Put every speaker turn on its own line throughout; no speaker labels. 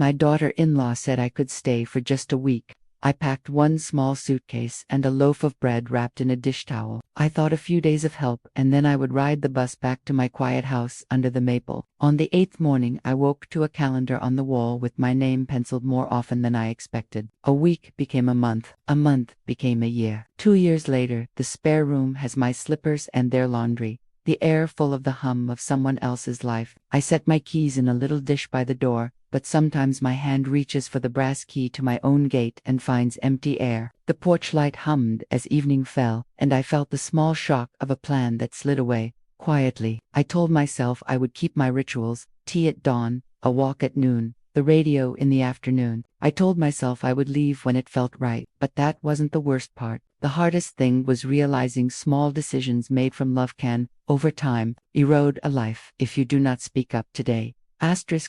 My daughter-in-law said I could stay for just a week. I packed one small suitcase and a loaf of bread wrapped in a dish towel. I thought a few days of help, and then I would ride the bus back to my quiet house under the maple. On the 8th morning, I woke to a calendar on the wall with my name penciled more often than I expected. A week became a month became a year. 2 years later, the spare room has my slippers and their laundry, the air full of the hum of someone else's life. I set my keys in a little dish by the door, but sometimes my hand reaches for the brass key to my own gate and finds empty air. The porch light hummed as evening fell, and I felt the small shock of a plan that slid away. Quietly, I told myself I would keep my rituals: tea at dawn, a walk at noon, the radio in the afternoon. I told myself I would leave when it felt right, but that wasn't the worst part. The hardest thing was realizing small decisions made from love can, over time, erode a life if you do not speak up today.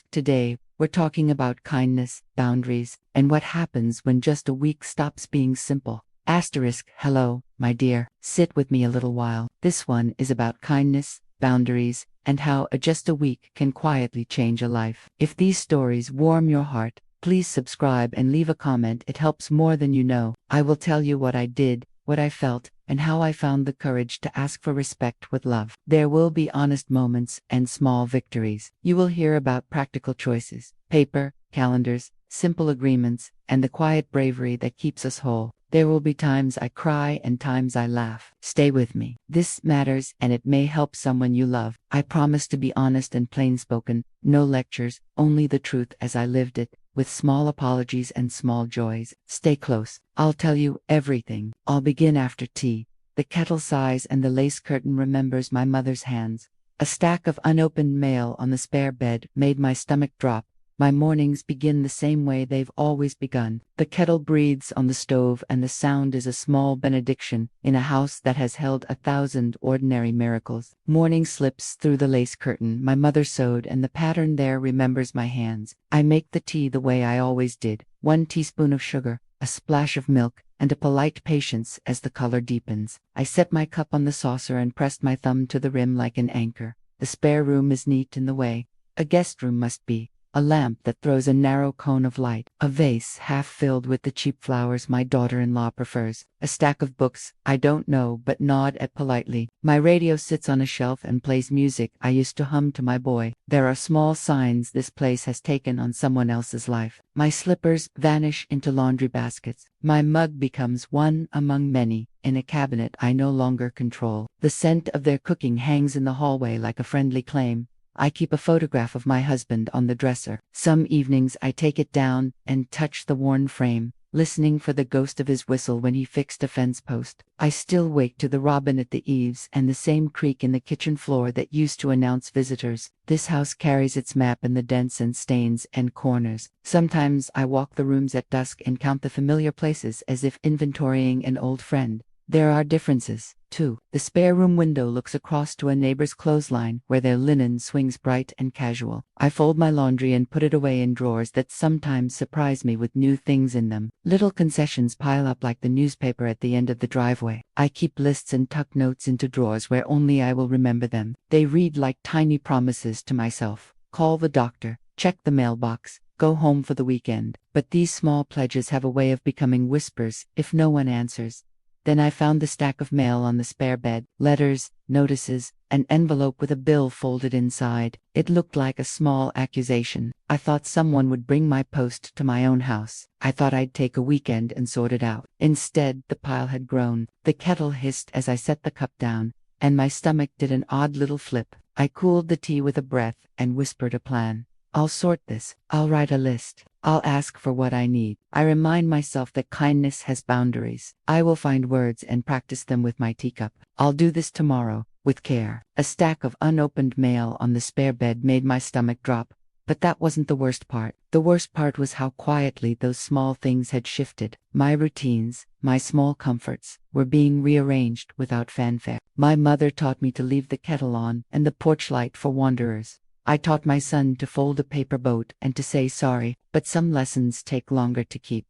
Today, we're talking about kindness, boundaries, and what happens when just a week stops being simple. Hello, my dear. Sit with me a little while. This one is about kindness, boundaries, and how just a week can quietly change a life. If these stories warm your heart, please subscribe and leave a comment. It helps more than you know. I will tell you what I did, what I felt, and how I found the courage to ask for respect with love. There will be honest moments and small victories. You will hear about practical choices, paper, calendars, simple agreements, and the quiet bravery that keeps us whole. There will be times I cry and times I laugh. Stay with me. This matters, and it may help someone you love. I promise to be honest and plain-spoken, no lectures, only the truth as I lived it, with small apologies and small joys. Stay close. I'll tell you everything. I'll begin after tea. The kettle sighs and the lace curtain remembers my mother's hands. A stack of unopened mail on the spare bed made my stomach drop. My mornings begin the same way they've always begun. The kettle breathes on the stove, and the sound is a small benediction in a house that has held 1,000 ordinary miracles. Morning slips through the lace curtain my mother sewed, and the pattern there remembers my hands. I make the tea the way I always did: 1 teaspoon of sugar, a splash of milk, and a polite patience as the color deepens. I set my cup on the saucer and pressed my thumb to the rim like an anchor. The spare room is neat in the way a guest room must be. A lamp that throws a narrow cone of light, a vase half filled with the cheap flowers my daughter-in-law prefers, a stack of books I don't know but nod at politely. My radio sits on a shelf and plays music I used to hum to my boy. There are small signs this place has taken on someone else's life. My slippers vanish into laundry baskets. My mug becomes one among many in a cabinet I no longer control. The scent of their cooking hangs in the hallway like a friendly claim. I keep a photograph of my husband on the dresser. Some evenings I take it down and touch the worn frame, listening for the ghost of his whistle when he fixed a fence post. I still wake to the robin at the eaves and the same creak in the kitchen floor that used to announce visitors. This house carries its map in the dents and stains and corners. Sometimes I walk the rooms at dusk and count the familiar places as if inventorying an old friend. There are differences, too. The spare room window looks across to a neighbor's clothesline where their linen swings bright and casual. I fold my laundry and put it away in drawers that sometimes surprise me with new things in them. Little concessions pile up like the newspaper at the end of the driveway. I keep lists and tuck notes into drawers where only I will remember them. They read like tiny promises to myself. Call the doctor, check the mailbox, go home for the weekend. But these small pledges have a way of becoming whispers if no one answers. Then I found the stack of mail on the spare bed: letters, notices, an envelope with a bill folded inside. It looked like a small accusation. I thought someone would bring my post to my own house. I thought I'd take a weekend and sort it out. Instead, the pile had grown. The kettle hissed as I set the cup down, and my stomach did an odd little flip. I cooled the tea with a breath and whispered a plan. I'll sort this. I'll write a list. I'll ask for what I need. I remind myself that kindness has boundaries. I will find words and practice them with my teacup. I'll do this tomorrow, with care. A stack of unopened mail on the spare bed made my stomach drop. But that wasn't the worst part. The worst part was how quietly those small things had shifted. My routines, my small comforts, were being rearranged without fanfare. My mother taught me to leave the kettle on and the porch light for wanderers. I taught my son to fold a paper boat and to say sorry, but some lessons take longer to keep.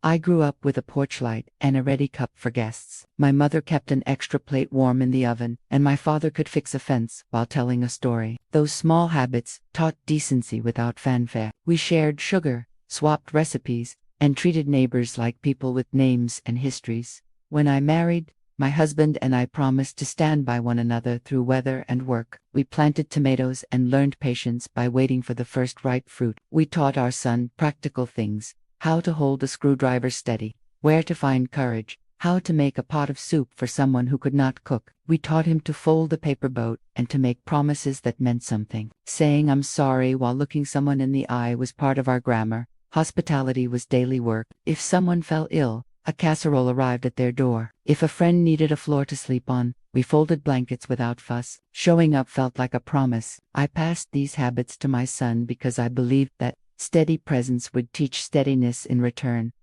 I grew up with a porch light and a ready cup for guests. My mother kept an extra plate warm in the oven, and my father could fix a fence while telling a story. Those small habits taught decency without fanfare. We shared sugar, swapped recipes, and treated neighbors like people with names and histories. When I married, my husband and I promised to stand by one another through weather and work. We planted tomatoes and learned patience by waiting for the first ripe fruit. We taught our son practical things: how to hold a screwdriver steady, where to find courage, how to make a pot of soup for someone who could not cook. We taught him to fold a paper boat and to make promises that meant something. Saying "I'm sorry" while looking someone in the eye was part of our grammar. Hospitality was daily work. If someone fell ill, a casserole arrived at their door. If a friend needed a floor to sleep on, we folded blankets without fuss. Showing up felt like a promise. I passed these habits to my son because I believed that steady presence would teach steadiness in return.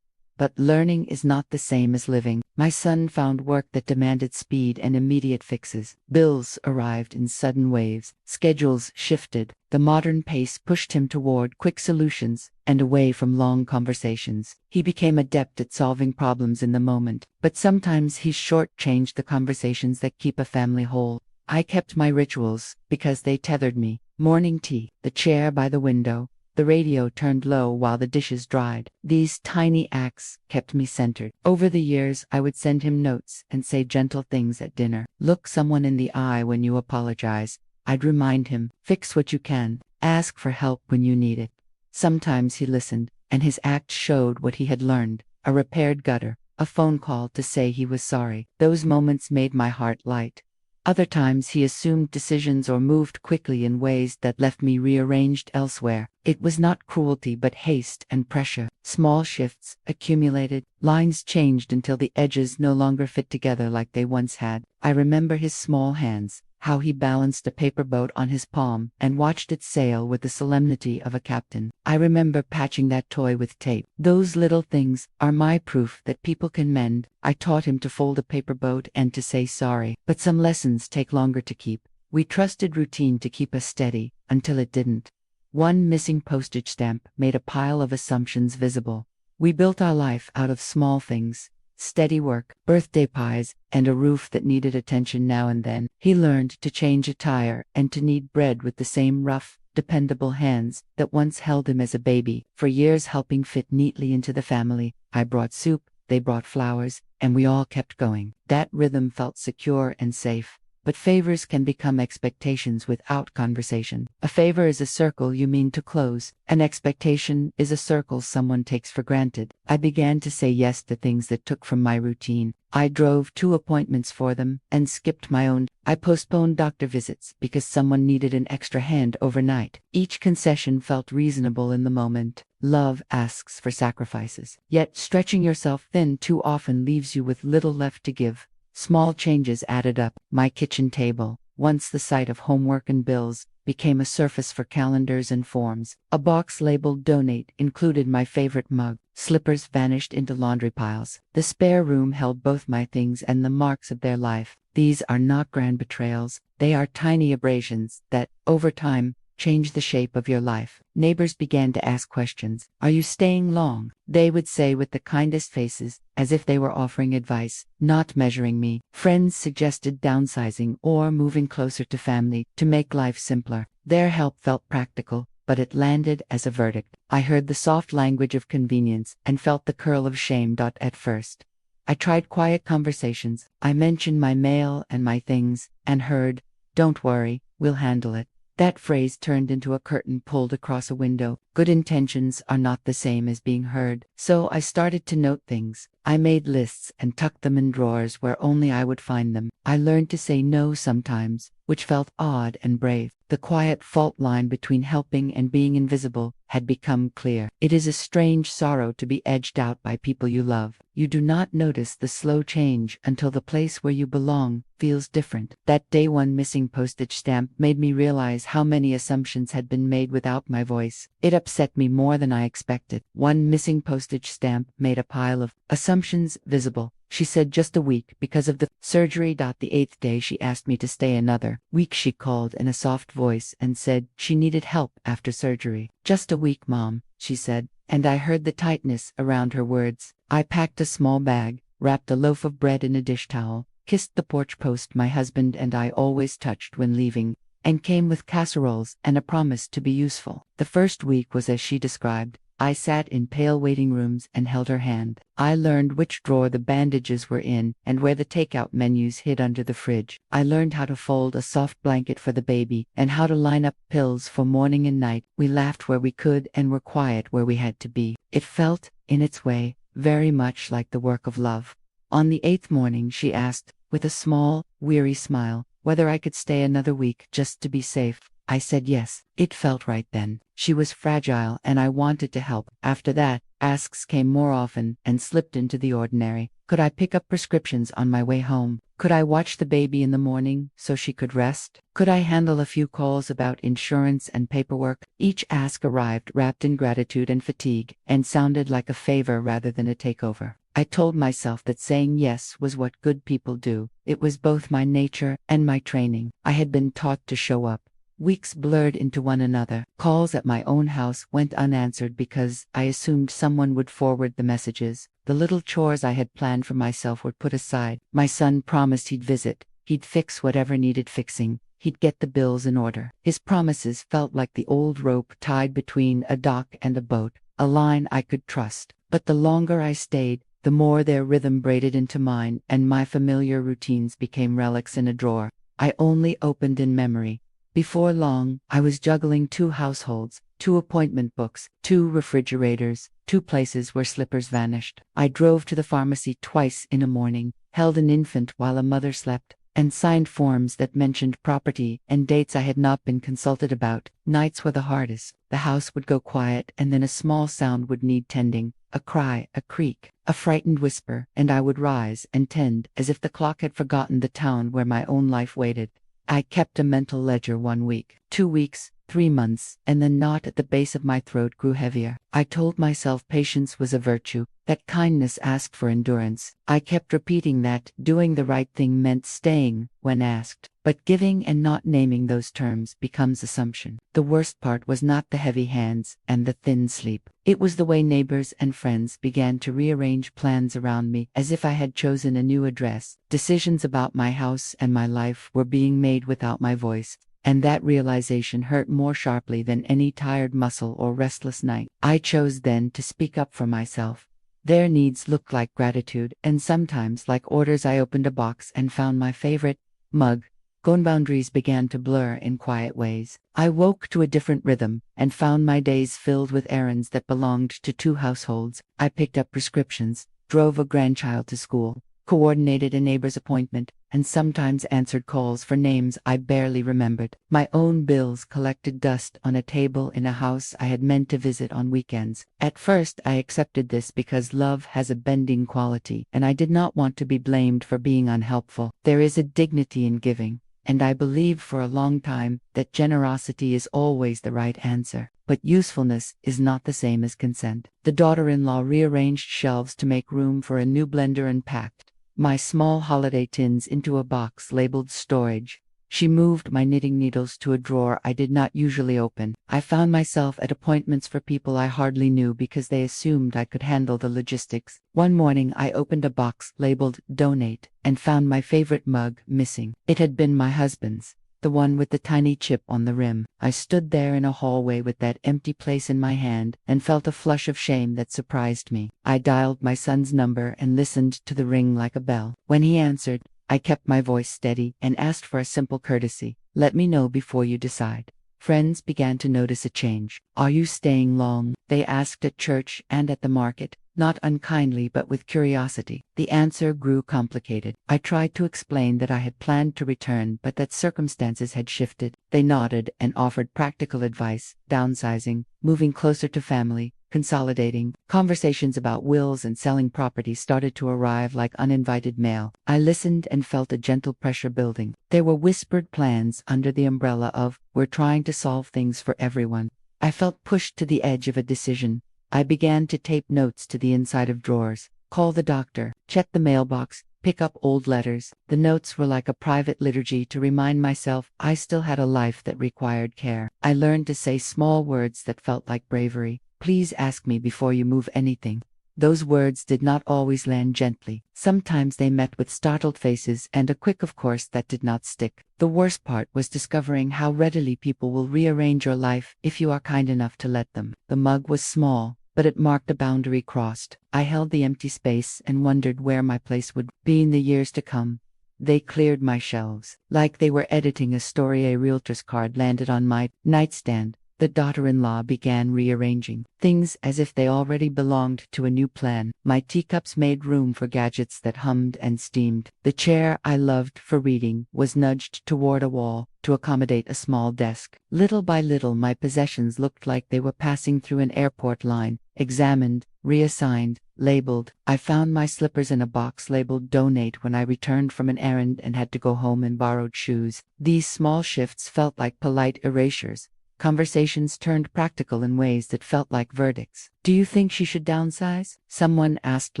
But learning is not the same as living. My son found work that demanded speed and immediate fixes. Bills arrived in sudden waves. Schedules shifted. The modern pace pushed him toward quick solutions and away from long conversations. He became adept at solving problems in the moment, but sometimes he shortchanged the conversations that keep a family whole. I kept my rituals because they tethered me. Morning tea, the chair by the window, the radio turned low while the dishes dried. These tiny acts kept me centered. Over the years, I would send him notes and say gentle things at dinner. Look someone in the eye when you apologize. I'd remind him, fix what you can, ask for help when you need it. Sometimes he listened, and his act showed what he had learned: a repaired gutter, a phone call to say he was sorry. Those moments made my heart light. Other times he assumed decisions or moved quickly in ways that left me rearranged elsewhere. It was not cruelty but haste and pressure. Small shifts accumulated, lines changed until the edges no longer fit together like they once had. I remember his small hands, how he balanced a paper boat on his palm and watched it sail with the solemnity of a captain. I remember patching that toy with tape. Those little things are my proof that people can mend. I taught him to fold a paper boat and to say sorry, but some lessons take longer to keep. We trusted routine to keep us steady until it didn't. One missing postage stamp made a pile of assumptions visible. We built our life out of small things: steady work, birthday pies, and a roof that needed attention now and then. He learned to change a tire and to knead bread with the same rough, dependable hands that once held him as a baby. For years, helping fit neatly into the family. I brought soup, they brought flowers, and we all kept going. That rhythm felt secure and safe. But favors can become expectations without conversation. A favor is a circle you mean to close. An expectation is a circle someone takes for granted. I began to say yes to things that took from my routine. I drove 2 appointments for them and skipped my own. I postponed doctor visits because someone needed an extra hand overnight. Each concession felt reasonable in the moment. Love asks for sacrifices. Yet stretching yourself thin too often leaves you with little left to give. Small changes added up. My kitchen table, once the site of homework and bills, became a surface for calendars and forms. A box labeled "Donate" included my favorite mug. Slippers vanished into laundry piles. The spare room held both my things and the marks of their life. These are not grand betrayals. They are tiny abrasions that, over time, change the shape of your life. Neighbors began to ask questions. "Are you staying long?" They would say with the kindest faces, as if they were offering advice, not measuring me. Friends suggested downsizing or moving closer to family to make life simpler. Their help felt practical, but it landed as a verdict. I heard the soft language of convenience and felt the curl of shame. At first, I tried quiet conversations. I mentioned my mail and my things, and heard, "Don't worry, we'll handle it." That phrase turned into a curtain pulled across a window. Good intentions are not the same as being heard. So I started to note things. I made lists and tucked them in drawers where only I would find them. I learned to say no sometimes, which felt odd and brave. The quiet fault line between helping and being invisible had become clear. It is a strange sorrow to be edged out by people you love. You do not notice the slow change until the place where you belong feels different. That day one missing postage stamp made me realize how many assumptions had been made without my voice. It upset me more than I expected. One missing postage stamp made a pile of assumptions visible. She said just a week because of the surgery. The 8th day she asked me to stay another week. She called in a soft voice and said she needed help after surgery. "Just a week, Mom," she said, and I heard the tightness around her words. I packed a small bag, wrapped a loaf of bread in a dish towel, kissed the porch post my husband and I always touched when leaving, and came with casseroles and a promise to be useful. The first week was as she described. I sat in pale waiting rooms and held her hand. I learned which drawer the bandages were in and where the takeout menus hid under the fridge. I learned how to fold a soft blanket for the baby and how to line up pills for morning and night. We laughed where we could and were quiet where we had to be. It felt, in its way, very much like the work of love. On the 8th morning, she asked, with a small, weary smile, whether I could stay another week just to be safe. I said yes. It felt right then. She was fragile and I wanted to help. After that, asks came more often and slipped into the ordinary. Could I pick up prescriptions on my way home? Could I watch the baby in the morning so she could rest? Could I handle a few calls about insurance and paperwork? Each ask arrived wrapped in gratitude and fatigue and sounded like a favor rather than a takeover. I told myself that saying yes was what good people do. It was both my nature and my training. I had been taught to show up. Weeks blurred into one another. Calls at my own house went unanswered because I assumed someone would forward the messages. The little chores I had planned for myself were put aside. My son promised he'd visit. He'd fix whatever needed fixing. He'd get the bills in order. His promises felt like the old rope tied between a dock and a boat, a line I could trust. But the longer I stayed, the more their rhythm braided into mine, and my familiar routines became relics in a drawer I only opened in memory. Before long, I was juggling 2 households, 2 appointment books, 2 refrigerators, 2 places where slippers vanished. I drove to the pharmacy twice in a morning, held an infant while a mother slept, and signed forms that mentioned property and dates I had not been consulted about. Nights were the hardest. The house would go quiet and then a small sound would need tending. A cry, a creak, a frightened whisper, and I would rise and tend as if the clock had forgotten the town where my own life waited. I kept a mental ledger 1 week, 2 weeks, 3 months, and the knot at the base of my throat grew heavier. I told myself patience was a virtue, that kindness asked for endurance. I kept repeating that doing the right thing meant staying when asked. But giving and not naming those terms becomes assumption. The worst part was not the heavy hands and the thin sleep. It was the way neighbors and friends began to rearrange plans around me as if I had chosen a new address. Decisions about my house and my life were being made without my voice. And that realization hurt more sharply than any tired muscle or restless night. I chose then to speak up for myself. Their needs looked like gratitude, and sometimes like orders. I opened a box and found my favorite mug. Boundaries began to blur in quiet ways. I woke to a different rhythm and found my days filled with errands that belonged to 2 households. I picked up prescriptions, drove a grandchild to school, coordinated a neighbor's appointment, and sometimes answered calls for names I barely remembered. My own bills collected dust on a table in a house I had meant to visit on weekends. At first, I accepted this because love has a bending quality, and I did not want to be blamed for being unhelpful. There is a dignity in giving, and I believed for a long time that generosity is always the right answer. But usefulness is not the same as consent. The daughter-in-law rearranged shelves to make room for a new blender and packed my small holiday tins into a box labeled storage. She moved my knitting needles to a drawer I did not usually open. I found myself at appointments for people I hardly knew because they assumed I could handle the logistics. One morning I opened a box labeled Donate and found my favorite mug missing. It had been my husband's, the one with the tiny chip on the rim. I stood there in a hallway with that empty place in my hand and felt a flush of shame that surprised me. I dialed my son's number and listened to the ring like a bell. When he answered, I kept my voice steady and asked for a simple courtesy. Let me know before you decide. Friends began to notice a change. Are you staying long? They asked at church and at the market, not unkindly but with curiosity. The answer grew complicated. I tried to explain that I had planned to return but that circumstances had shifted. They nodded and offered practical advice: downsizing, moving closer to family, consolidating. Conversations about wills and selling property started to arrive like uninvited mail. I listened and felt a gentle pressure building. There were whispered plans under the umbrella of, we're trying to solve things for everyone. I felt pushed to the edge of a decision. I began to tape notes to the inside of drawers, call the doctor, check the mailbox, pick up old letters. The notes were like a private liturgy to remind myself I still had a life that required care. I learned to say small words that felt like bravery. Please ask me before you move anything. Those words did not always land gently. Sometimes they met with startled faces and a quick of course that did not stick. The worst part was discovering how readily people will rearrange your life if you are kind enough to let them. The mug was small, but it marked a boundary crossed. I held the empty space and wondered where my place would be in the years to come. They cleared my shelves. Like they were editing a story, a realtor's card landed on my nightstand. The daughter-in-law began rearranging things as if they already belonged to a new plan. My teacups made room for gadgets that hummed and steamed. The chair I loved for reading was nudged toward a wall to accommodate a small desk. Little by little, my possessions looked like they were passing through an airport line, examined, reassigned, labeled. I found my slippers in a box labeled donate when I returned from an errand and had to go home in borrowed shoes. These small shifts felt like polite erasures. Conversations turned practical in ways that felt like verdicts. "Do you think she should downsize?" someone asked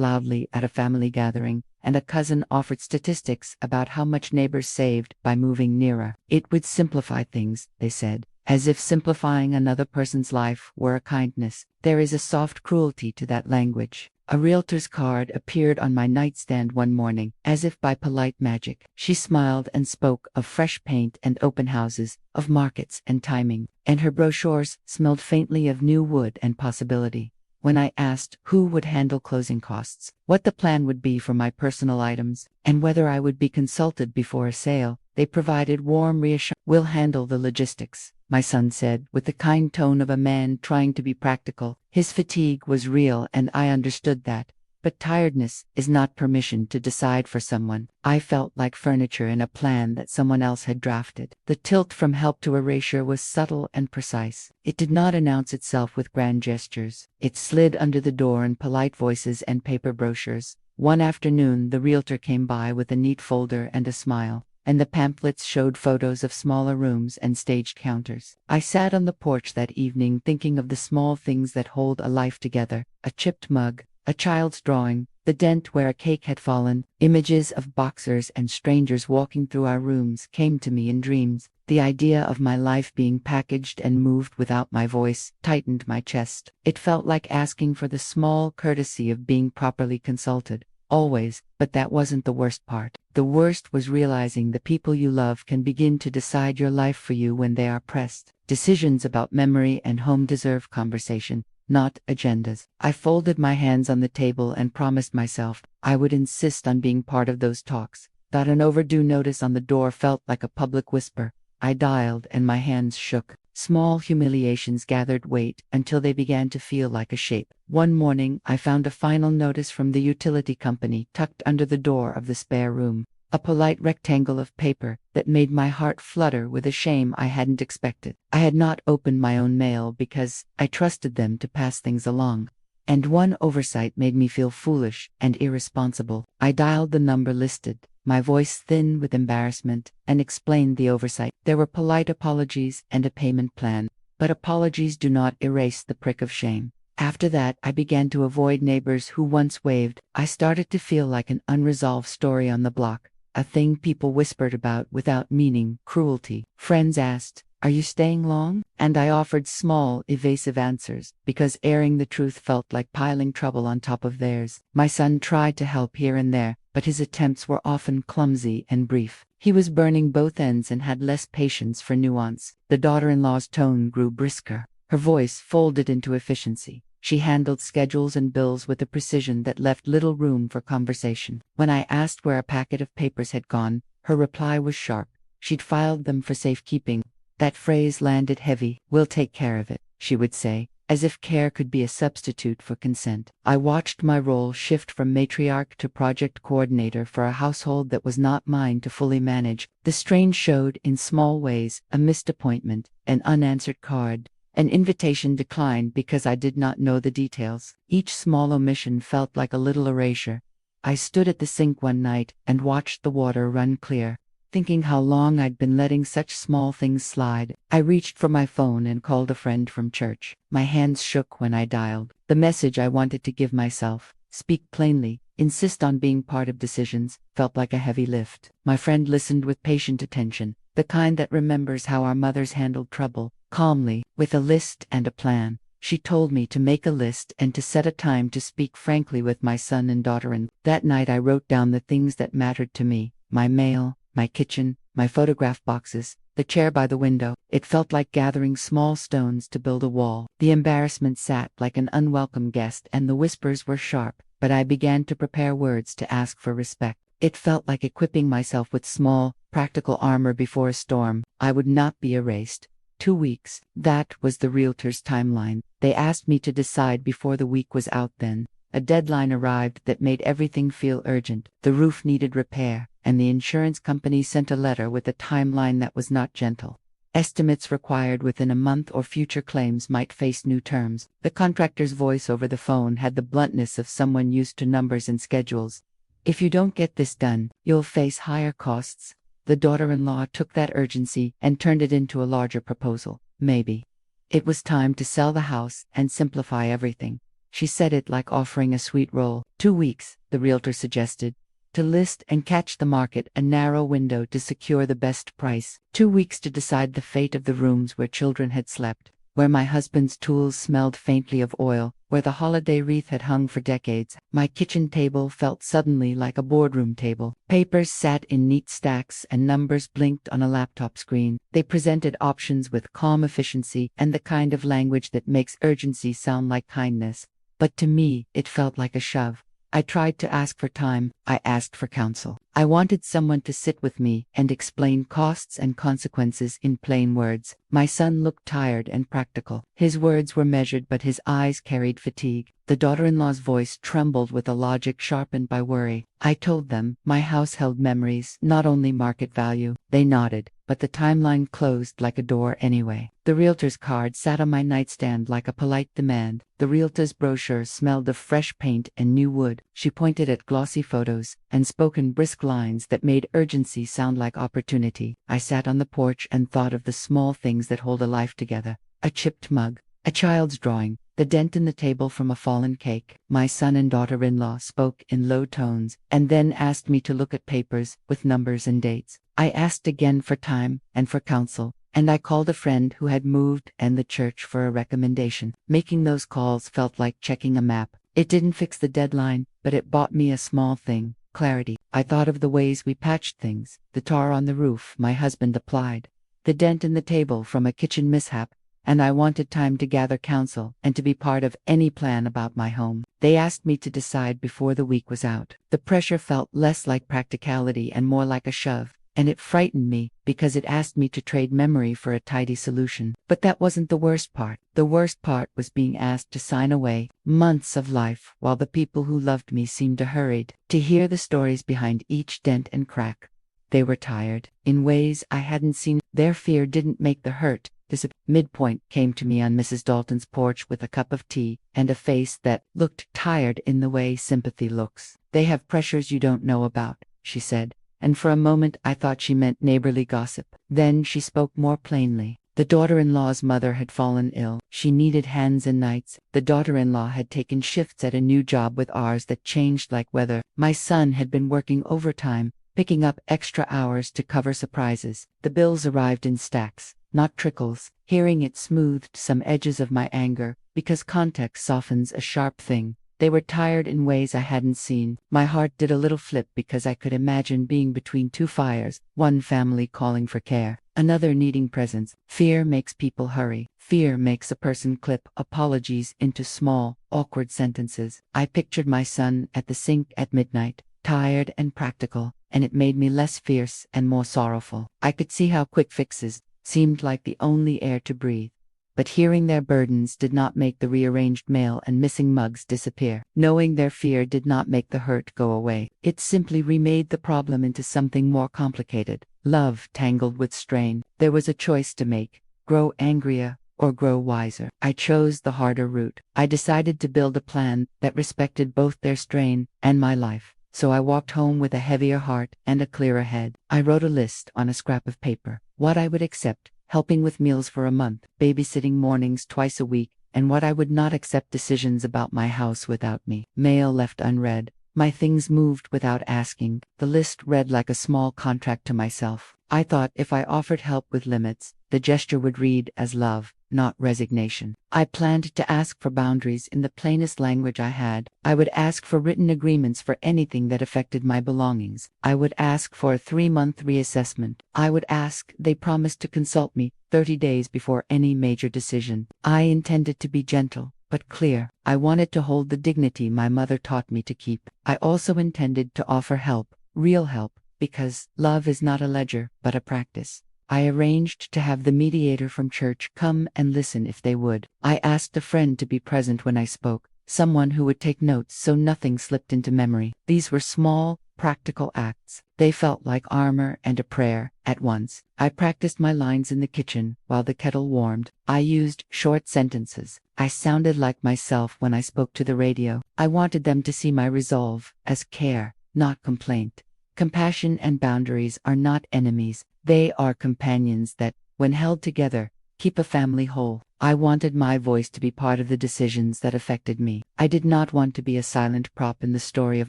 loudly at a family gathering, and a cousin offered statistics about how much neighbors saved by moving nearer. "It would simplify things," they said, as if simplifying another person's life were a kindness. There is a soft cruelty to that language. A realtor's card appeared on my nightstand one morning, as if by polite magic. She smiled and spoke of fresh paint and open houses, of markets and timing, and her brochures smelled faintly of new wood and possibility. When I asked who would handle closing costs, what the plan would be for my personal items, and whether I would be consulted before a sale, they provided warm reassurance. "We'll handle the logistics," my son said, with the kind tone of a man trying to be practical. His fatigue was real, and I understood that. But tiredness is not permission to decide for someone. I felt like furniture in a plan that someone else had drafted. The tilt from help to erasure was subtle and precise. It did not announce itself with grand gestures. It slid under the door in polite voices and paper brochures. One afternoon, the realtor came by with a neat folder and a smile, and the pamphlets showed photos of smaller rooms and staged counters. I sat on the porch that evening thinking of the small things that hold a life together: a chipped mug, a child's drawing, the dent where a cake had fallen. Images of boxers and strangers walking through our rooms came to me in dreams. The idea of my life being packaged and moved without my voice tightened my chest. It felt like asking for the small courtesy of being properly consulted. Always, but that wasn't the worst part. The worst was realizing the people you love can begin to decide your life for you when they are pressed. Decisions about memory and home deserve conversation, not agendas. I folded my hands on the table and promised myself I would insist on being part of those talks. That an overdue notice on the door felt like a public whisper. I dialed and my hands shook. Small humiliations gathered weight until they began to feel like a shape. One morning, I found a final notice from the utility company tucked under the door of the spare room. A polite rectangle of paper that made my heart flutter with a shame I hadn't expected. I had not opened my own mail because I trusted them to pass things along. And one oversight made me feel foolish and irresponsible. I dialed the number listed, my voice thin with embarrassment, and explained the oversight. There were polite apologies and a payment plan, but apologies do not erase the prick of shame. After that, I began to avoid neighbors who once waved. I started to feel like an unresolved story on the block, a thing people whispered about without meaning. Cruelty. Friends asked, "Are you staying long?" And I offered small, evasive answers, because airing the truth felt like piling trouble on top of theirs. My son tried to help here and there, but his attempts were often clumsy and brief. He was burning both ends and had less patience for nuance. The daughter-in-law's tone grew brisker. Her voice folded into efficiency. She handled schedules and bills with a precision that left little room for conversation. When I asked where a packet of papers had gone, her reply was sharp. She'd filed them for safekeeping. That phrase landed heavy. "We'll take care of it," she would say, as if care could be a substitute for consent. I watched my role shift from matriarch to project coordinator for a household that was not mine to fully manage. The strain showed in small ways: a missed appointment, an unanswered card, an invitation declined because I did not know the details. Each small omission felt like a little erasure. I stood at the sink one night and watched the water run clear, thinking how long I'd been letting such small things slide. I reached for my phone and called a friend from church. My hands shook when I dialed. The message I wanted to give myself, speak plainly, insist on being part of decisions, felt like a heavy lift. My friend listened with patient attention, the kind that remembers how our mothers handled trouble, calmly, with a list and a plan. She told me to make a list and to set a time to speak frankly with my son and daughter-in-law. That night I wrote down the things that mattered to me: my mail, my kitchen, my photograph boxes, the chair by the window. It felt like gathering small stones to build a wall. The embarrassment sat like an unwelcome guest, and the whispers were sharp, but I began to prepare words to ask for respect. It felt like equipping myself with small, practical armor before a storm. I would not be erased. 2 weeks. That was the realtor's timeline. They asked me to decide before the week was out then. A deadline arrived that made everything feel urgent. The roof needed repair, and the insurance company sent a letter with a timeline that was not gentle. Estimates required within a month or future claims might face new terms. The contractor's voice over the phone had the bluntness of someone used to numbers and schedules. If you don't get this done, you'll face higher costs. The daughter-in-law took that urgency and turned it into a larger proposal. Maybe it was time to sell the house and simplify everything. She said it like offering a sweet roll. 2 weeks, the realtor suggested. To list and catch the market, a narrow window to secure the best price. 2 weeks to decide the fate of the rooms where children had slept, where my husband's tools smelled faintly of oil, where the holiday wreath had hung for decades. My kitchen table felt suddenly like a boardroom table. Papers sat in neat stacks and numbers blinked on a laptop screen. They presented options with calm efficiency and the kind of language that makes urgency sound like kindness. But to me, it felt like a shove. I tried to ask for time. I asked for counsel. I wanted someone to sit with me and explain costs and consequences in plain words. My son looked tired and practical. His words were measured, but his eyes carried fatigue. The daughter-in-law's voice trembled with a logic sharpened by worry. I told them my house held memories, not only market value. They nodded, but the timeline closed like a door anyway. The realtor's card sat on my nightstand like a polite demand. The realtor's brochure smelled of fresh paint and new wood. She pointed at glossy photos and spoke in brisk lines that made urgency sound like opportunity. I sat on the porch and thought of the small things that hold a life together. A chipped mug, a child's drawing, the dent in the table from a fallen cake. My son and daughter-in-law spoke in low tones and then asked me to look at papers with numbers and dates. I asked again for time and for counsel, and I called a friend who had moved and the church for a recommendation. Making those calls felt like checking a map. It didn't fix the deadline, but it bought me a small thing: clarity. I thought of the ways we patched things: the tar on the roof my husband applied, the dent in the table from a kitchen mishap, and I wanted time to gather counsel and to be part of any plan about my home. They asked me to decide before the week was out. The pressure felt less like practicality and more like a shove, and it frightened me because it asked me to trade memory for a tidy solution. But that wasn't the worst part. The worst part was being asked to sign away months of life while the people who loved me seemed to hurried to hear the stories behind each dent and crack. They were tired in ways I hadn't seen. Their fear didn't make the hurt. This midpoint came to me on Mrs. Dalton's porch with a cup of tea and a face that looked tired in the way sympathy looks. They have pressures you don't know about, she said, and for a moment I thought she meant neighborly gossip. Then she spoke more plainly. The daughter-in-law's mother had fallen ill. She needed hands and nights. The daughter-in-law had taken shifts at a new job with ours that changed like weather. My son had been working overtime, picking up extra hours to cover surprises. The bills arrived in stacks, not trickles. Hearing it smoothed some edges of my anger, because context softens a sharp thing. They were tired in ways I hadn't seen. My heart did a little flip because I could imagine being between two fires, one family calling for care, another needing presence. Fear makes people hurry. Fear makes a person clip apologies into small, awkward sentences. I pictured my son at the sink at midnight, tired and practical, and it made me less fierce and more sorrowful. I could see how quick fixes seemed like the only air to breathe. But hearing their burdens did not make the rearranged mail and missing mugs disappear. Knowing their fear did not make the hurt go away. It simply remade the problem into something more complicated. Love tangled with strain. There was a choice to make: grow angrier or grow wiser. I chose the harder route. I decided to build a plan that respected both their strain and my life. So I walked home with a heavier heart and a clearer head. I wrote a list on a scrap of paper: what I would accept, helping with meals for a month, babysitting mornings twice a week, and what I would not accept: decisions about my house without me. Mail left unread, My things moved without asking. The list read like a small contract to myself. I thought if I offered help with limits, the gesture would read as love, not resignation. I planned to ask for boundaries in the plainest language I had. I would ask for written agreements for anything that affected my belongings. I would ask for a 3-month reassessment. I would ask they promise to consult me 30 days before any major decision. I intended to be gentle, but clear. I wanted to hold the dignity my mother taught me to keep. I also intended to offer help, real help, because love is not a ledger, but a practice. I arranged to have the mediator from church come and listen if they would. I asked a friend to be present when I spoke, someone who would take notes so nothing slipped into memory. These were small, practical acts. They felt like armor and a prayer at once. I practiced my lines in the kitchen while the kettle warmed. I used short sentences. I sounded like myself when I spoke to the radio. I wanted them to see my resolve as care, not complaint. Compassion and boundaries are not enemies. They are companions that, when held together, keep a family whole. I wanted my voice to be part of the decisions that affected me. I did not want to be a silent prop in the story of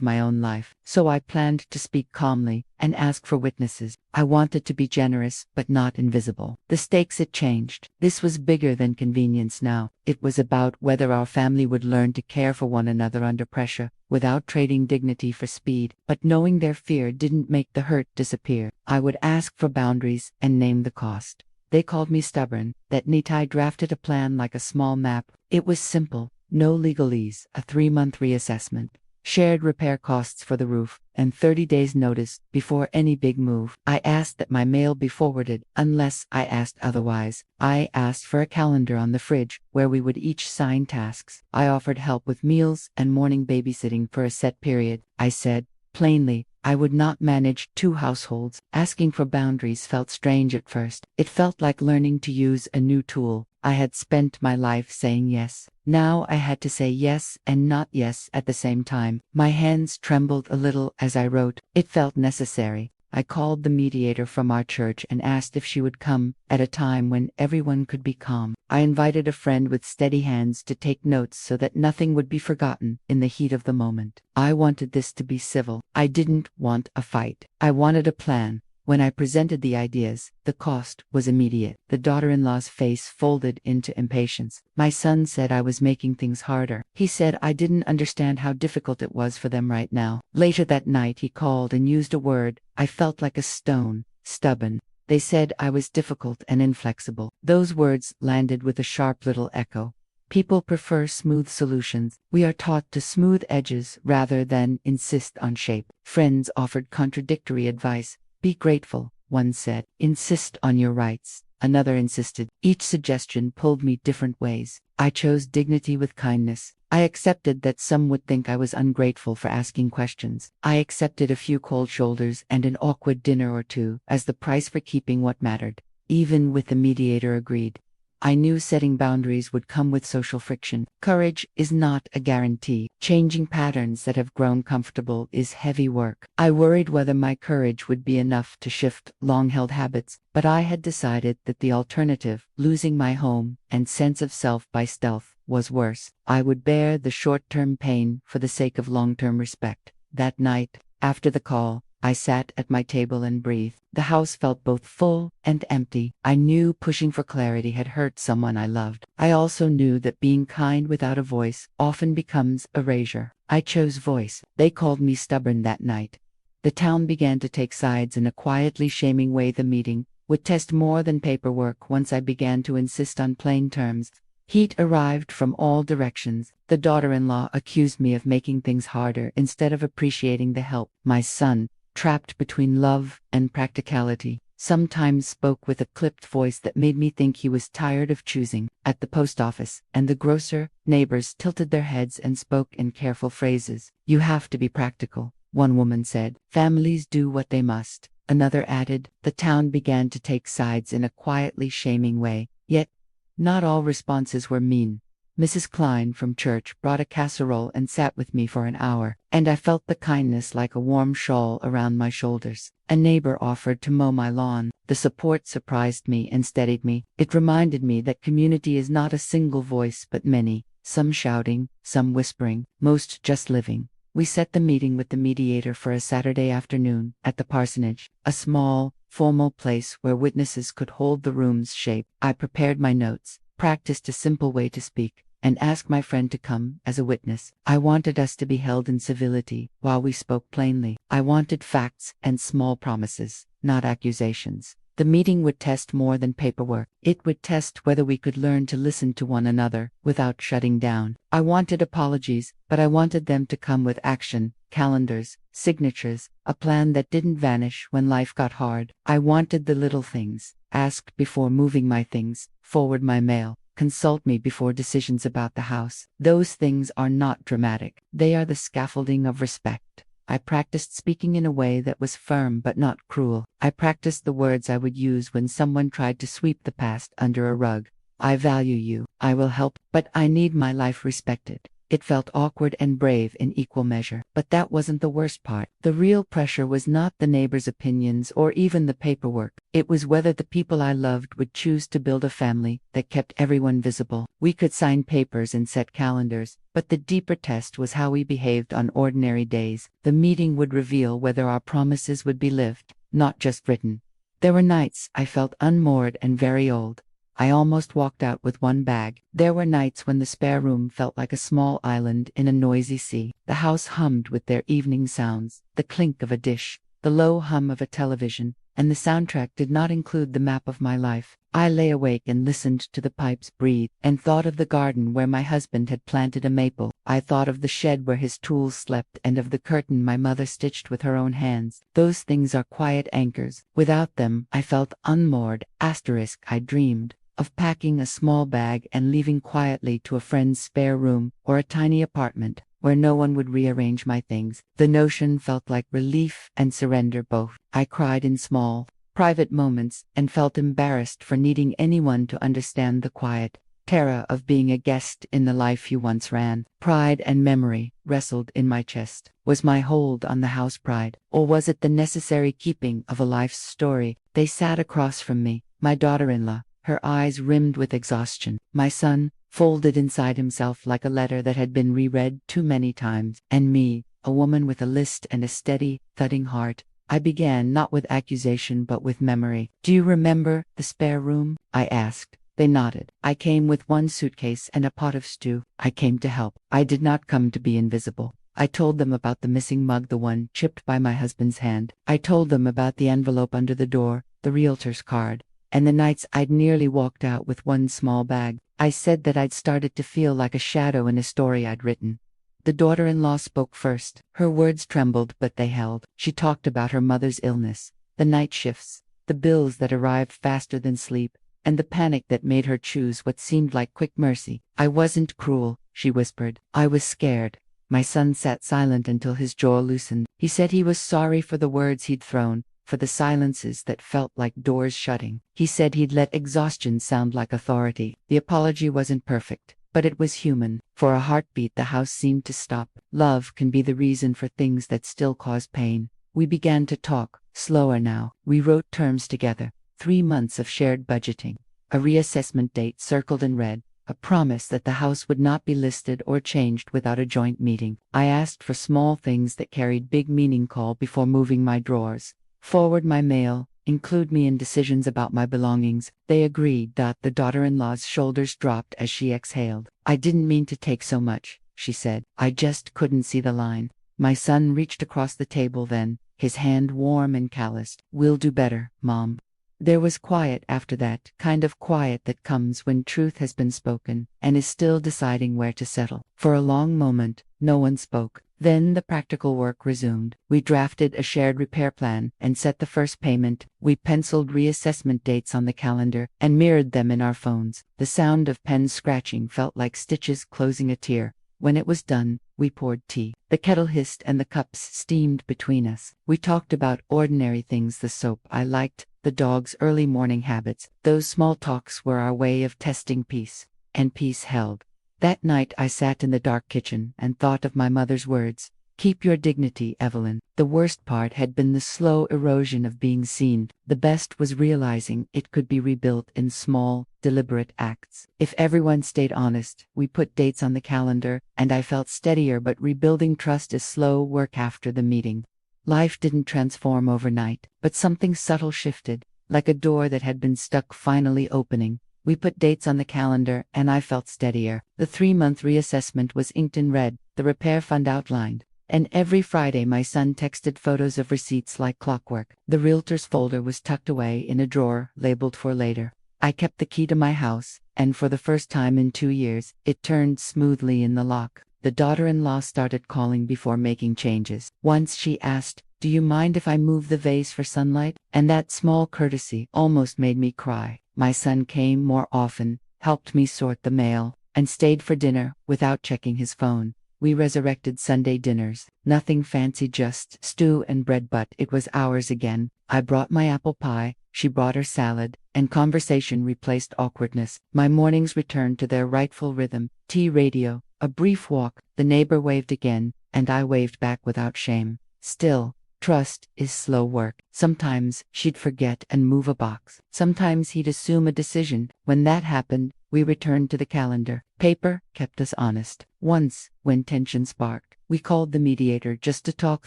my own life, so I planned to speak calmly and ask for witnesses. I wanted to be generous, but not invisible. The stakes had changed. This was bigger than convenience now. It was about whether our family would learn to care for one another under pressure, without trading dignity for speed. But knowing their fear didn't make the hurt disappear. I would ask for boundaries and name the cost. They called me stubborn. That night I drafted a plan like a small map. It was simple, no legalese, a 3-month reassessment, shared repair costs for the roof, and 30 days notice before any big move. I asked that my mail be forwarded, unless I asked otherwise. I asked for a calendar on the fridge, where we would each sign tasks. I offered help with meals and morning babysitting for a set period. I said, plainly, I would not manage 2 households. Asking for boundaries felt strange at first. It felt like learning to use a new tool. I had spent my life saying yes. Now I had to say yes and not yes at the same time. My hands trembled a little as I wrote. It felt necessary. I called the mediator from our church and asked if she would come at a time when everyone could be calm. I invited a friend with steady hands to take notes so that nothing would be forgotten in the heat of the moment. I wanted this to be civil. I didn't want a fight. I wanted a plan. When I presented the ideas, the cost was immediate. The daughter-in-law's face folded into impatience. My son said I was making things harder. He said I didn't understand how difficult it was for them right now. Later that night he called and used a word. I felt like a stone, stubborn. They said I was difficult and inflexible. Those words landed with a sharp little echo. People prefer smooth solutions. We are taught to smooth edges rather than insist on shape. Friends offered contradictory advice. Be grateful, one said. Insist on your rights, another insisted. Each suggestion pulled me different ways. I chose dignity with kindness. I accepted that some would think I was ungrateful for asking questions. I accepted a few cold shoulders and an awkward dinner or two as the price for keeping what mattered. Even with the mediator agreed. I knew setting boundaries would come with social friction. Courage is not a guarantee. Changing patterns that have grown comfortable is heavy work. I worried whether my courage would be enough to shift long-held habits, but I had decided that the alternative, losing my home and sense of self by stealth, was worse. I would bear the short-term pain for the sake of long-term respect. That night, after the call, I sat at my table and breathed. The house felt both full and empty. I knew pushing for clarity had hurt someone I loved. I also knew that being kind without a voice often becomes erasure. I chose voice. They called me stubborn that night. The town began to take sides in a quietly shaming way. The meeting would test more than paperwork once I began to insist on plain terms. Heat arrived from all directions. The daughter-in-law accused me of making things harder instead of appreciating the help. My son, trapped between love and practicality, sometimes spoke with a clipped voice that made me think he was tired of choosing. At the post office and the grocer, neighbors tilted their heads and spoke in careful phrases. You have to be practical, one woman said. Families do what they must, another added. The town began to take sides in a quietly shaming way, yet not all responses were mean. Mrs. Klein from church brought a casserole and sat with me for an hour, and I felt the kindness like a warm shawl around my shoulders. A neighbor offered to mow my lawn. The support surprised me and steadied me. It reminded me that community is not a single voice but many, some shouting, some whispering, most just living. We set the meeting with the mediator for a Saturday afternoon at the parsonage, a small, formal place where witnesses could hold the room's shape. I prepared my notes, practiced a simple way to speak, and asked my friend to come as a witness. I wanted us to be held in civility while we spoke plainly. I wanted facts and small promises, not accusations. The meeting would test more than paperwork. It would test whether we could learn to listen to one another without shutting down. I wanted apologies, but I wanted them to come with action, calendars, signatures, a plan that didn't vanish when life got hard. I wanted the little things: ask before moving my things, forward my mail, consult me before decisions about the house. Those things are not dramatic. They are the scaffolding of respect. I practiced speaking in a way that was firm but not cruel. I practiced the words I would use when someone tried to sweep the past under a rug. I value you. I will help, but I need my life respected. It felt awkward and brave in equal measure. But that wasn't the worst part. The real pressure was not the neighbors' opinions or even the paperwork. It was whether the people I loved would choose to build a family that kept everyone visible. We could sign papers and set calendars, but the deeper test was how we behaved on ordinary days. The meeting would reveal whether our promises would be lived, not just written. There were nights I felt unmoored and very old. I almost walked out with one bag. There were nights when the spare room felt like a small island in a noisy sea. The house hummed with their evening sounds, the clink of a dish, the low hum of a television, and the soundtrack did not include the map of my life. I lay awake and listened to the pipes breathe, and thought of the garden where my husband had planted a maple. I thought of the shed where his tools slept and of the curtain my mother stitched with her own hands. Those things are quiet anchors. Without them, I felt unmoored. I dreamed of packing a small bag and leaving quietly to a friend's spare room or a tiny apartment where no one would rearrange my things. The notion felt like relief and surrender both. I cried in small, private moments and felt embarrassed for needing anyone to understand the quiet terror of being a guest in the life you once ran. Pride and memory wrestled in my chest. Was my hold on the house pride, or was it the necessary keeping of a life's story? They sat across from me, my daughter-in-law, her eyes rimmed with exhaustion, my son, folded inside himself like a letter that had been reread too many times, and me, a woman with a list and a steady, thudding heart. I began not with accusation but with memory. "Do you remember the spare room?" I asked. They nodded. "I came with one suitcase and a pot of stew. I came to help. I did not come to be invisible." I told them about the missing mug, the one chipped by my husband's hand. I told them about the envelope under the door, the realtor's card, and the nights I'd nearly walked out with one small bag. I said that I'd started to feel like a shadow in a story I'd written. The daughter-in-law spoke first. Her words trembled, but they held. She talked about her mother's illness, the night shifts, the bills that arrived faster than sleep, and the panic that made her choose what seemed like quick mercy. "I wasn't cruel," she whispered. "I was scared." My son sat silent until his jaw loosened. He said he was sorry for the words he'd thrown, for the silences that felt like doors shutting. He said he'd let exhaustion sound like authority. The apology wasn't perfect, but it was human. For a heartbeat, the house seemed to stop. Love can be the reason for things that still cause pain. We began to talk, slower now. We wrote terms together, 3 months of shared budgeting, a reassessment date circled in red, a promise that the house would not be listed or changed without a joint meeting. I asked for small things that carried big meaning: call before moving my drawers, forward my mail, include me in decisions about my belongings. They agreed. The daughter-in-law's shoulders dropped as she exhaled. "I didn't mean to take so much," she said. "I just couldn't see the line." My son reached across the table then, his hand warm and calloused. "We'll do better, Mom." There was quiet after that, kind of quiet that comes when truth has been spoken and is still deciding where to settle. For a long moment, no one spoke. Then the practical work resumed. We drafted a shared repair plan and set the first payment. We penciled reassessment dates on the calendar and mirrored them in our phones. The sound of pens scratching felt like stitches closing a tear. When it was done, we poured tea. The kettle hissed and the cups steamed between us. We talked about ordinary things: the soap I liked, the dog's early morning habits. Those small talks were our way of testing peace, and peace held. That night I sat in the dark kitchen and thought of my mother's words. "Keep your dignity, Evelyn." The worst part had been the slow erosion of being seen. The best was realizing it could be rebuilt in small, deliberate acts. If everyone stayed honest, we put dates on the calendar, and I felt steadier, but rebuilding trust is slow work after the meeting. Life didn't transform overnight, but something subtle shifted, like a door that had been stuck finally opening. We put dates on the calendar, and I felt steadier. The 3-month reassessment was inked in red, the repair fund outlined. And every Friday my son texted photos of receipts like clockwork. The realtor's folder was tucked away in a drawer, labeled for later. I kept the key to my house, and for the first time in 2 years, it turned smoothly in the lock. The daughter-in-law started calling before making changes. Once she asked, "Do you mind if I move the vase for sunlight?" And that small courtesy almost made me cry. My son came more often, helped me sort the mail, and stayed for dinner without checking his phone. We resurrected Sunday dinners. Nothing fancy, just stew and bread, but it was ours again. I brought my apple pie, she brought her salad, and conversation replaced awkwardness. My mornings returned to their rightful rhythm. Tea, radio, a brief walk, the neighbor waved again, and I waved back without shame. Still, trust is slow work. Sometimes she'd forget and move a box. Sometimes he'd assume a decision. When that happened, we returned to the calendar. Paper kept us honest. Once, when tension sparked, we called the mediator just to talk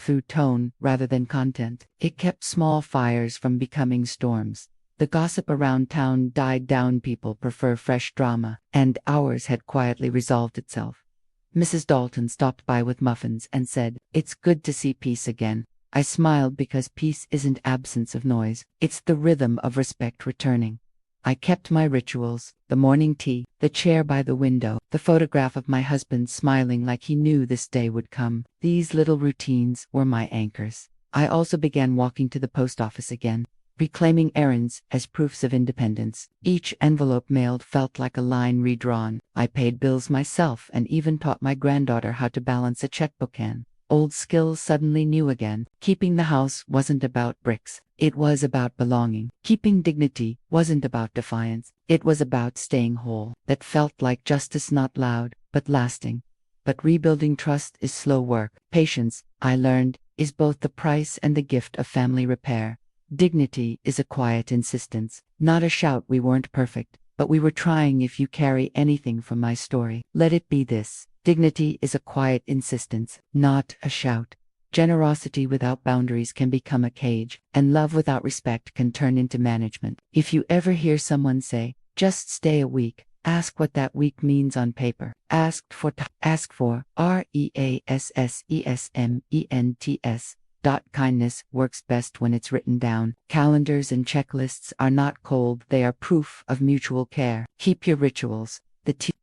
through tone rather than content. It kept small fires from becoming storms. The gossip around town died down. People prefer fresh drama, and ours had quietly resolved itself. Mrs. Dalton stopped by with muffins and said, "It's good to see peace again." I smiled because peace isn't absence of noise, it's the rhythm of respect returning. I kept my rituals, the morning tea, the chair by the window, the photograph of my husband smiling like he knew this day would come. These little routines were my anchors. I also began walking to the post office again, reclaiming errands as proofs of independence. Each envelope mailed felt like a line redrawn. I paid bills myself and even taught my granddaughter how to balance a checkbook can. Old skills suddenly new again. Keeping the house wasn't about bricks. It was about belonging. Keeping dignity wasn't about defiance. It was about staying whole. That felt like justice, not loud, but lasting. But rebuilding trust is slow work. Patience, I learned, is both the price and the gift of family repair. Dignity is a quiet insistence, not a shout. We weren't perfect, but we were trying. If you carry anything from my story, let it be this. Dignity is a quiet insistence, not a shout. Generosity without boundaries can become a cage, and love without respect can turn into management. If you ever hear someone say, "Just stay a week," ask what that week means on paper. Ask for REASSESSESMENTS. Kindness works best when it's written down. Calendars and checklists are not cold, they are proof of mutual care. Keep your rituals.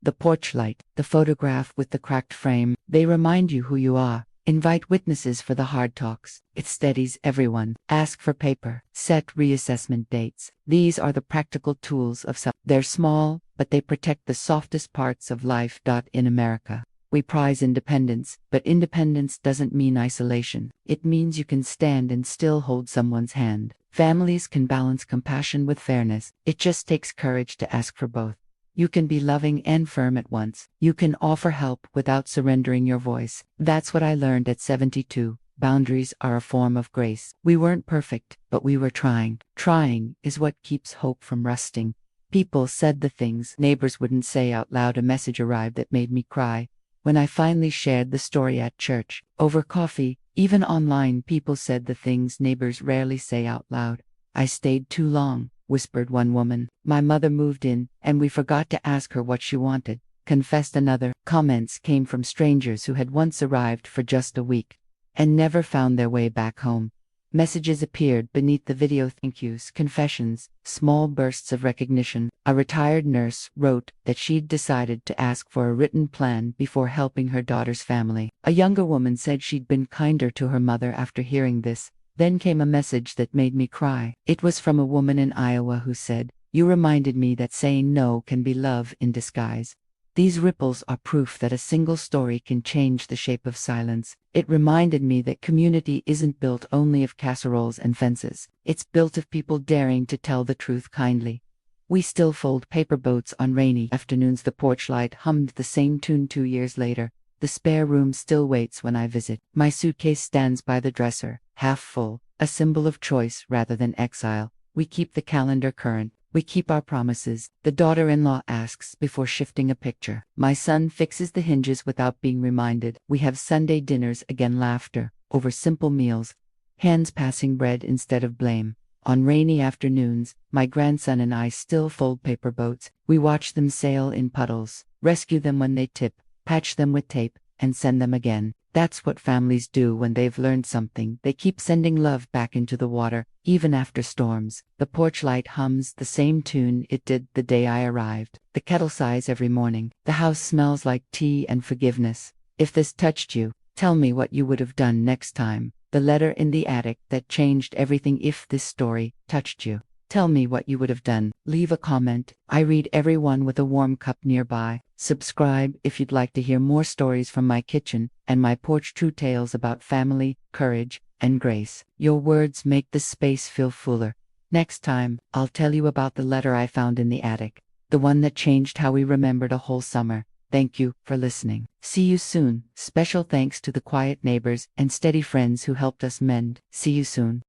The porch light, the photograph with the cracked frame, they remind you who you are. Invite witnesses for the hard talks. It steadies everyone. Ask for paper. Set reassessment dates. These are the practical tools of some. They're small, but they protect the softest parts of life. In America, we prize independence, but independence doesn't mean isolation. It means you can stand and still hold someone's hand. Families can balance compassion with fairness. It just takes courage to ask for both. You can be loving and firm at once. You can offer help without surrendering your voice. That's what I learned at 72. Boundaries are a form of grace. We weren't perfect, but we were trying. Trying is what keeps hope from rusting. People said the things neighbors wouldn't say out loud. A message arrived that made me cry. When I finally shared the story at church, over coffee, even online, people said the things neighbors rarely say out loud. "I stayed too long," whispered one woman. "My mother moved in, and we forgot to ask her what she wanted," confessed another. Comments came from strangers who had once arrived for just a week and never found their way back home. Messages appeared beneath the video: thank yous, confessions, small bursts of recognition. A retired nurse wrote that she'd decided to ask for a written plan before helping her daughter's family. A younger woman said she'd been kinder to her mother after hearing this. Then came a message that made me cry. It was from a woman in Iowa who said, "You reminded me that saying no can be love in disguise." These ripples are proof that a single story can change the shape of silence. It reminded me that community isn't built only of casseroles and fences. It's built of people daring to tell the truth kindly. We still fold paper boats on rainy afternoons. The porch light hummed the same tune 2 years later. The spare room still waits when I visit. My suitcase stands by the dresser, half full, a symbol of choice rather than exile. We keep the calendar current. We keep our promises, the daughter-in-law asks before shifting a picture. My son fixes the hinges without being reminded. We have Sunday dinners again, laughter over simple meals, hands passing bread instead of blame. On rainy afternoons, my grandson and I still fold paper boats. We watch them sail in puddles, rescue them when they tip, patch them with tape, and send them again. That's what families do when they've learned something. They keep sending love back into the water, even after storms. The porch light hums the same tune it did the day I arrived. The kettle sighs every morning. The house smells like tea and forgiveness. If this touched you, tell me what you would have done next time. The letter in the attic that changed everything. If this story touched you, tell me what you would have done. Leave a comment. I read every one with a warm cup nearby. Subscribe if you'd like to hear more stories from my kitchen and my porch. True tales about family, courage, and grace. Your words make this space feel fuller. Next time, I'll tell you about the letter I found in the attic, the one that changed how we remembered a whole summer. Thank you for listening. See you soon. Special thanks to the quiet neighbors and steady friends who helped us mend. See you soon.